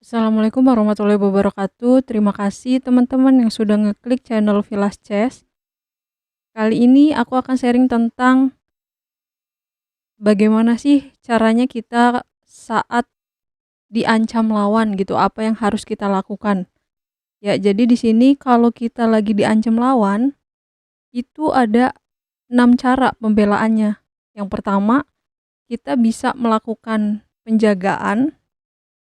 Assalamualaikum warahmatullahi wabarakatuh. Terima kasih teman-teman yang sudah ngeklik channel Vilas Chess. Kali ini aku akan sharing tentang bagaimana sih caranya kita saat diancam lawan gitu, apa yang harus kita lakukan. Ya, jadi di sini kalau kita lagi diancam lawan, itu ada 6 cara pembelaannya. Yang pertama, kita bisa melakukan penjagaan.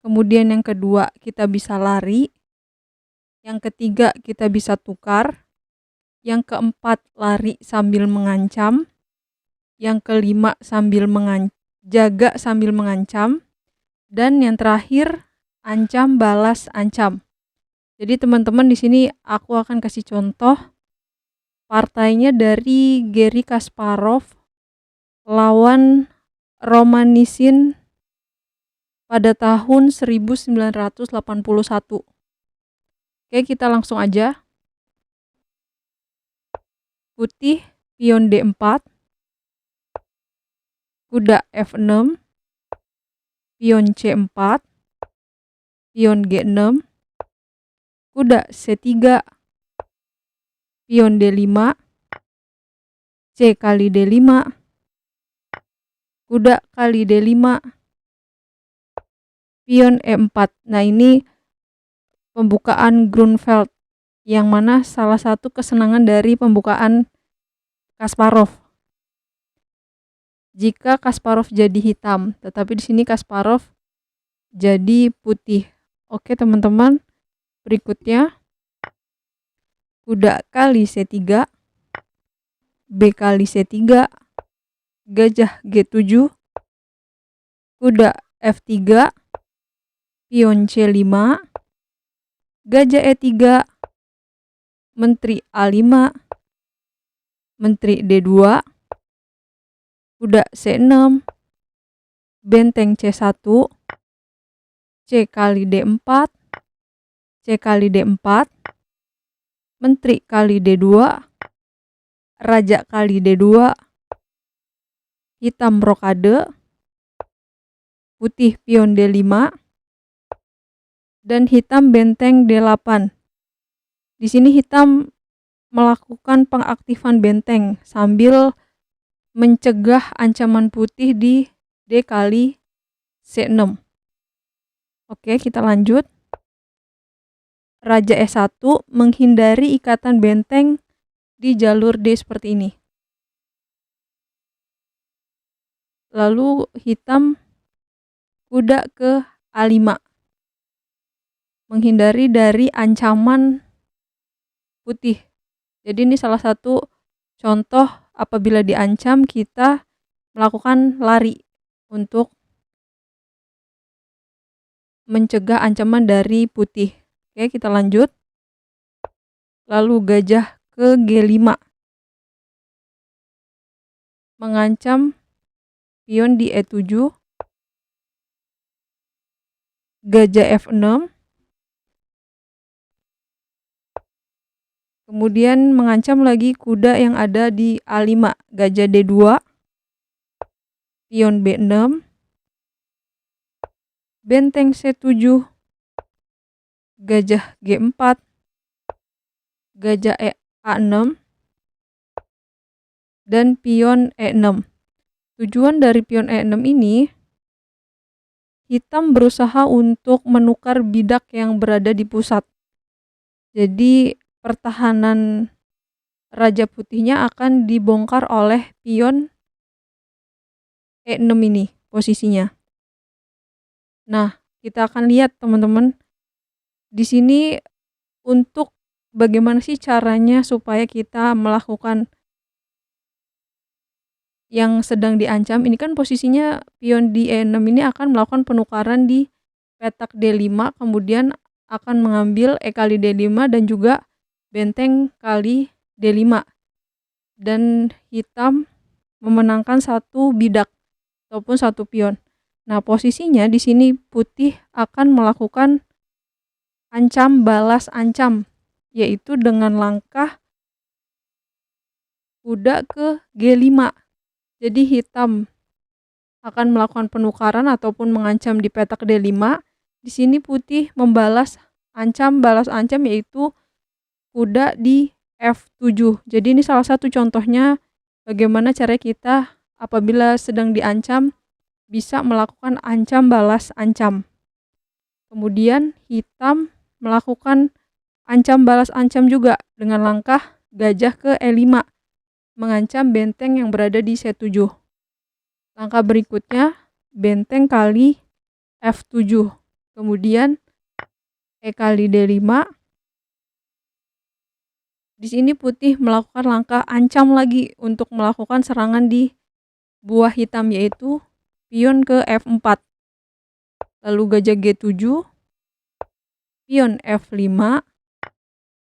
Kemudian yang kedua, kita bisa lari. Yang ketiga, kita bisa tukar. Yang keempat, lari sambil mengancam. Yang kelima, jaga sambil mengancam. Dan yang terakhir, ancam balas ancam. Jadi teman-teman di sini aku akan kasih contoh partainya dari Garry Kasparov lawan Roman Nisin pada tahun 1981. Oke, kita langsung aja. Putih pion D4, kuda F6, pion C4, pion G6, kuda C3, pion D5, C kali D5, kuda kali D5, pion E4. Nah, ini pembukaan Grunfeld, yang mana salah satu kesenangan dari pembukaan Kasparov. Jika Kasparov jadi hitam, tetapi di sini Kasparov jadi putih. Oke teman-teman, berikutnya kuda kali C3, B kali C3, gajah G7, kuda F3, pion C5, gajah E3, menteri A5, menteri D2, kuda C6, benteng C1, C kali D4, C kali D4, menteri kali D2, raja kali D2, hitam rokade, putih pion D5, dan hitam benteng D8. Di sini hitam melakukan pengaktifan benteng sambil mencegah ancaman putih di D kali C6. Oke, kita lanjut. Raja E1 menghindari ikatan benteng di jalur D seperti ini. Lalu hitam kuda ke A5, menghindari dari ancaman putih. Jadi ini salah satu contoh apabila diancam kita melakukan lari untuk mencegah ancaman dari putih. Oke, kita lanjut. Lalu gajah ke G5, mengancam pion di E7, gajah F6, kemudian mengancam lagi kuda yang ada di A5, gajah D2, pion B6, benteng C7, gajah G4, gajah A6, dan pion E6. Tujuan dari pion E6 ini, hitam berusaha untuk menukar bidak yang berada di pusat. Jadi pertahanan raja putihnya akan dibongkar oleh pion E6 ini posisinya. Nah, kita akan lihat teman-teman di sini untuk bagaimana sih caranya supaya kita melakukan yang sedang diancam. Ini kan posisinya pion di E6 ini akan melakukan penukaran di petak D5, kemudian akan mengambil E kali D5 dan juga benteng kali D5. Dan hitam memenangkan satu bidak ataupun satu pion. Nah, posisinya di sini putih akan melakukan ancam balas ancam, yaitu dengan langkah kuda ke G5. Jadi hitam akan melakukan penukaran ataupun mengancam di petak D5, Di sini putih membalas balas ancam yaitu kuda di F7. Jadi ini salah satu contohnya bagaimana cara kita apabila sedang diancam bisa melakukan ancam balas ancam. Kemudian hitam melakukan ancam balas ancam juga dengan langkah gajah ke E5, mengancam benteng yang berada di C7. Langkah berikutnya benteng kali F7. Kemudian E kali D5. Di sini putih melakukan langkah ancam lagi untuk melakukan serangan di buah hitam yaitu pion ke F4. Lalu gajah G7, pion F5,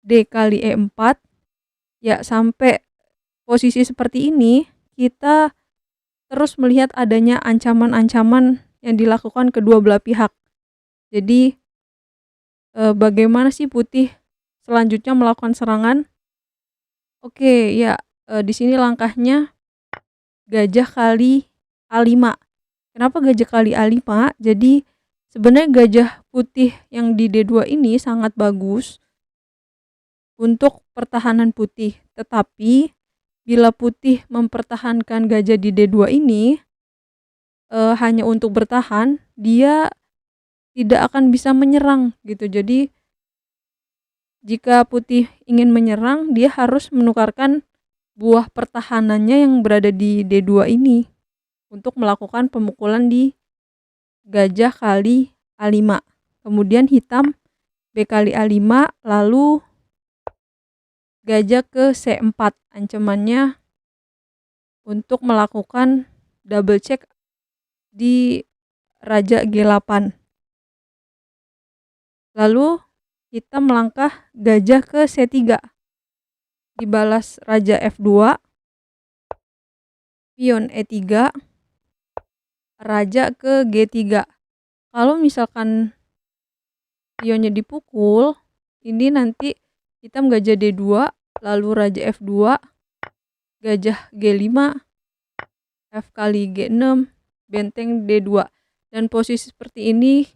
D kali E4. Ya, sampai posisi seperti ini kita terus melihat adanya ancaman-ancaman yang dilakukan kedua belah pihak. Jadi bagaimana sih putih selanjutnya melakukan serangan? Oke, ya, di sini langkahnya gajah kali A5. Kenapa gajah kali A5? Jadi sebenarnya gajah putih yang di D2 ini sangat bagus untuk pertahanan putih. Tetapi bila putih mempertahankan gajah di D2 ini hanya untuk bertahan, dia tidak akan bisa menyerang gitu. Jadi jika putih ingin menyerang, dia harus menukarkan buah pertahanannya yang berada di D2 ini untuk melakukan pemukulan di gajah kali A5. Kemudian hitam B kali A5, lalu gajah ke C4. Ancamannya untuk melakukan double check di raja G8. Lalu hitam melangkah gajah ke C3. Dibalas raja F2, pion E3, raja ke G3. Kalau misalkan pionnya dipukul, ini nanti hitam gajah D2, lalu raja F2, gajah G5, F kali G6, benteng D2. Dan posisi seperti ini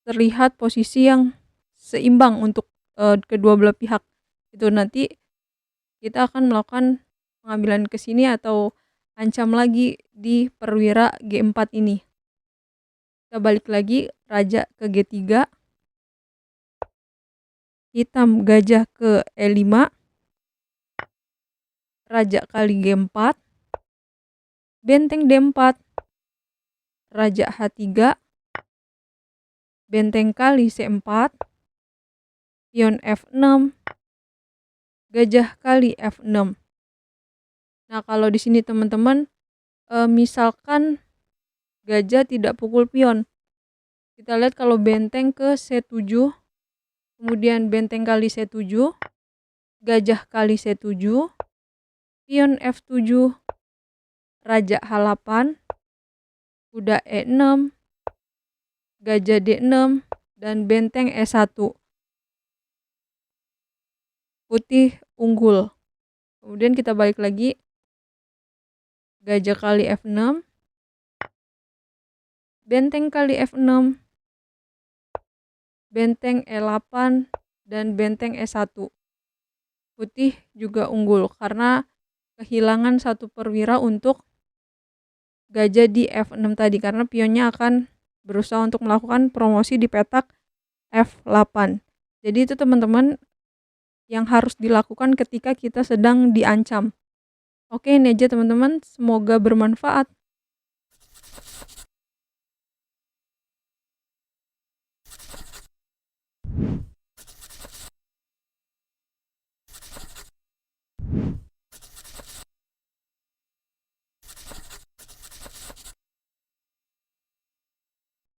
terlihat posisi yang seimbang untuk kedua belah pihak. Itu nanti kita akan melakukan pengambilan ke sini atau ancam lagi di perwira G4 ini. Kita balik lagi raja ke G3, hitam gajah ke E5, raja kali G4, benteng D4, raja H3, benteng kali C4, pion F6, gajah kali F6. Nah, kalau di sini teman-teman misalkan gajah tidak pukul pion, kita lihat kalau benteng ke C7, kemudian benteng kali C7, gajah kali C7, pion F7, raja H8, kuda E6, gajah D6, dan benteng E1. Putih unggul. Kemudian kita balik lagi, gajah kali F6, benteng kali F6, benteng E8, dan benteng E1. Putih juga unggul karena kehilangan satu perwira untuk gajah di F6 tadi, karena pionnya akan berusaha untuk melakukan promosi di petak F8. Jadi itu teman-teman yang harus dilakukan ketika kita sedang diancam. Oke, ini aja teman-teman, semoga bermanfaat.